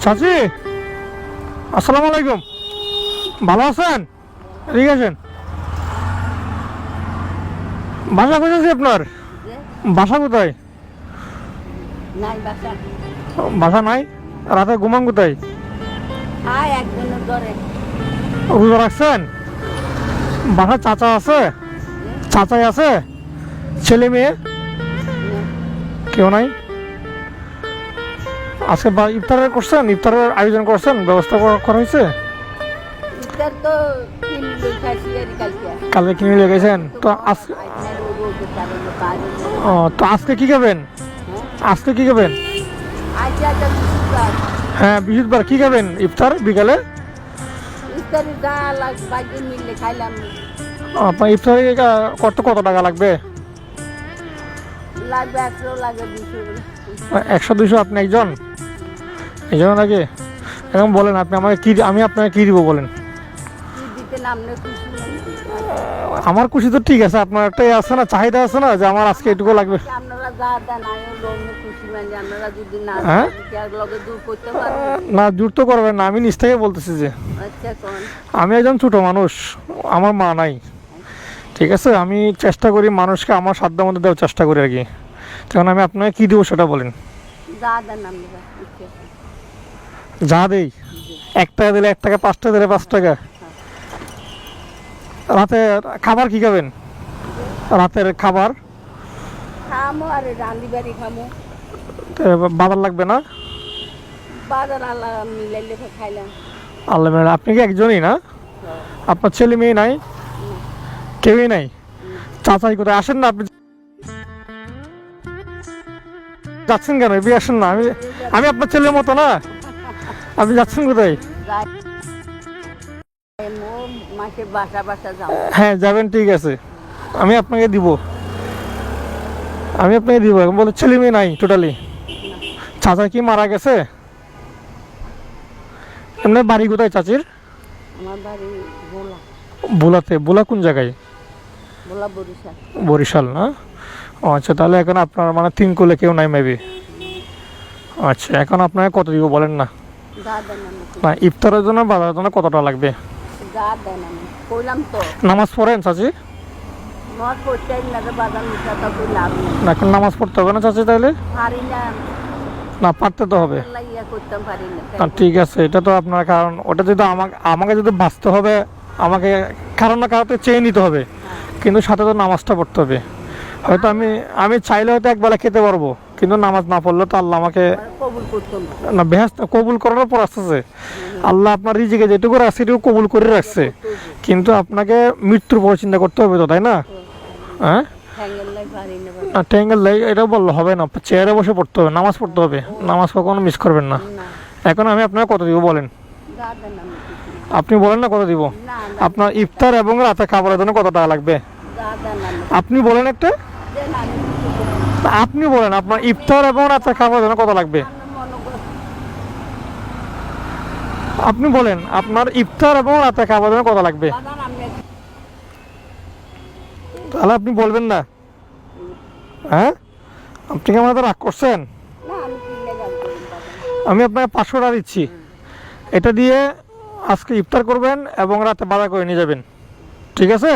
চাচি, আসসালামু আলাইকুম। ভালো আছেন? ঠিক আছেন? বাসা কোথায় আছে আপনার? বাসা কোথায়? নাই বাসা। বাসা নাই? রাতে ঘুমান কোথায়? আয় একজনের ঘরে। রোজা রাখছেন? বাসা চাচা আছে? চাচাই আছে? ছেলে মেয়ে কেউ নাই? আজকে ইফতারের করছেন? ইফতারের আয়োজন করছেন? ব্যবস্থা করা হয়েছে? ইফতার তো কিনে লই খাইছি আর কালকে। কালকে কিনে নিয়ে গেছেন তো আজকে? তো আজকে কি খাবেন? আজকে কি খাবেন? হ্যাঁ, বৃহস্পতিবার কি খাবেন ইফতার বিকালে? ইফতারে যা বাকি মিললে খাইলাম। আপনার ইফতারে কত টাকা লাগবে? লাগবে 100, লাগে 200। 100-200? আপনি একজন নাকি? এখন বলেন আপনি আমাকে কি, আমি আপনাকে কি দিব বলেন? কি দিতে নামলে খুশি। আমার খুশি তো ঠিক আছে, আপনার একটাই আছে না, চাহিদা আছে না যে আমার আজকে এটুকু লাগবে। আপনারা যা দেন আয়ও লোন খুশি, মানে আপনারা যদি না হ্যাঁ? লগে দূর করতে পারবেন। না, জোর তো করবেন না, আমি নিজ থেকে বলতেছি যে আচ্ছা কোন আমি একজন ছোট মানুষ, আমার মা নাই, ঠিক আছে? আমি চেষ্টা করি মানুষকে আমার সাধ্য মধ্যে দেওয়ার চেষ্টা করি আর কি। তখন আমি আপনাকে কি দিব সেটা বলেন। যা দেন আপনারা ইচ্ছে। যা দেই, 1 টাকা দিলে 1 টাকা, 5 টাকা দিলে 5 টাকা। রাতে খাবার কি খাবেন? রাতের খাবার খামো আর রান্দি বাড়ি খামো। বাজার লাগবে না? বাজার আল্লাহ মিলাইলে খাইলাম। আল্লাহ মেলা, আপনি কি একজনই না? আপনার ছেলে মেয়ে নাই? কেউই নাই? চাচাই কোথায়? আসেন না আপনি। যাচ্ছেন কেন? এবার আসেন না। আমি আপনার ছেলের মতো না? আপনি যাচ্ছেন কোথায়? মাসে বাসা যাও। হ্যাঁ যাবেন, ঠিক আছে, আমি আপনাকে দিব। এখন বলে ছেলে মেয়ে নাই টোটালি? চাচা কি মারা গেছে? এমনি বাড়ি কোথায় চাচির? আমার বাড়ি ভোলা। ভোলাতে? ভোলা কোন জায়গায়? ভোলা বরিশাল। বরিশাল না? ও আচ্ছা, তাহলে এখন আপনার মানে 3 কুলে কেউ নাই মেবি। আচ্ছা, এখন আপনাকে কত দিব বলেন না? যা দেন না, ইফতারের জন্য বাজারের জন্য কতটা লাগবে? যা দেন আমি কইলাম তো। নামাজ পড়েন চাচি? মত পড়তেই না রে, বাজার মিশা তো কই লাভ নেই। না, এখন নামাজ পড়তে হবে না চাচি তাহলে? পারি না। না, পারতে তো হবে। আল্লাহ ইয়া করতাম পারি না। না, ঠিক আছে, এটা তো আপনার কারণ, ওটা যদি আমাকে যদি বাঁচতে হবে, আমাকে কারণ না কারোতে চেয়ে নিতে হবে, কিন্তু সাথে তো নামাজটা পড়তে হবে। হয়তো আমি চাইলে হয়তো একবেলা খেতে পারবো, কিন্তু নামাজ না পড়লে তো আল্লাহ আমাকে কবুল করতাম না, বেহেশত কবুল করার পর আসতেছে। আল্লাহ আপনার রিজিকে যেটুকু রাখছে এটুকু কবুল করে রাখছে, কিন্তু আপনাকে মৃত্যুর পর চিন্তা করতে হবে তো, তাই না? হ্যাঁ, না ট্যাঙ্গেল লাই এটা বললে হবে না, চেয়ারে বসে পড়তে হবে, নামাজ পড়তে হবে, নামাজ কখনো মিস করবেন না। এখন আমি আপনাকে কত দিব বলেন? আপনি বলেন না কত দিব? আপনার ইফতার এবং রাতে খাবারের জন্য কত টাকা লাগবে আপনি বলেন একটা। আপনি বলেন আপনার ইফতার এবং রাতে খাবারের জন্য কত লাগবে? আপনি বলেন আপনার ইফতার এবং রাতে খাবারের জন্য কত লাগবে? তাহলে আপনি বলবেন না? হ্যাঁ, আপনি কি আমাদের রাগ করছেন? আমি আপনাকে 500 টাকা দিচ্ছি, এটা দিয়ে আজকে ইফতার করবেন এবং রাতে বাজার করে নিয়ে যাবেন, ঠিক আছে?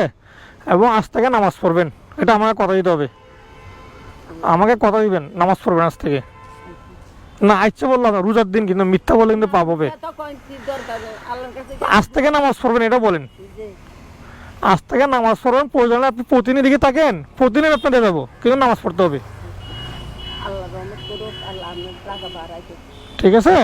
এবং আজ থেকে নামাজ পড়বেন, এটা আমাকে কথা দিতে হবে। আমাকে কথা দিবেন, নামাজ পড়বেন আজ থেকে। না, আচ্ছা বললাম না, রোজার দিন, কিন্তু মিথ্যা বলে কিন্তু পাপ হবে। আজ থেকে নামাজ পড়বেন এটা বলেন। আজ থেকে নামাজ পড়বেন, প্রয়োজনে আপনি প্রতিদিন দিকে থাকেন, প্রতিদিন আপনাদের দেবো, কিন্তু নামাজ পড়তে হবে, ঠিক আছে?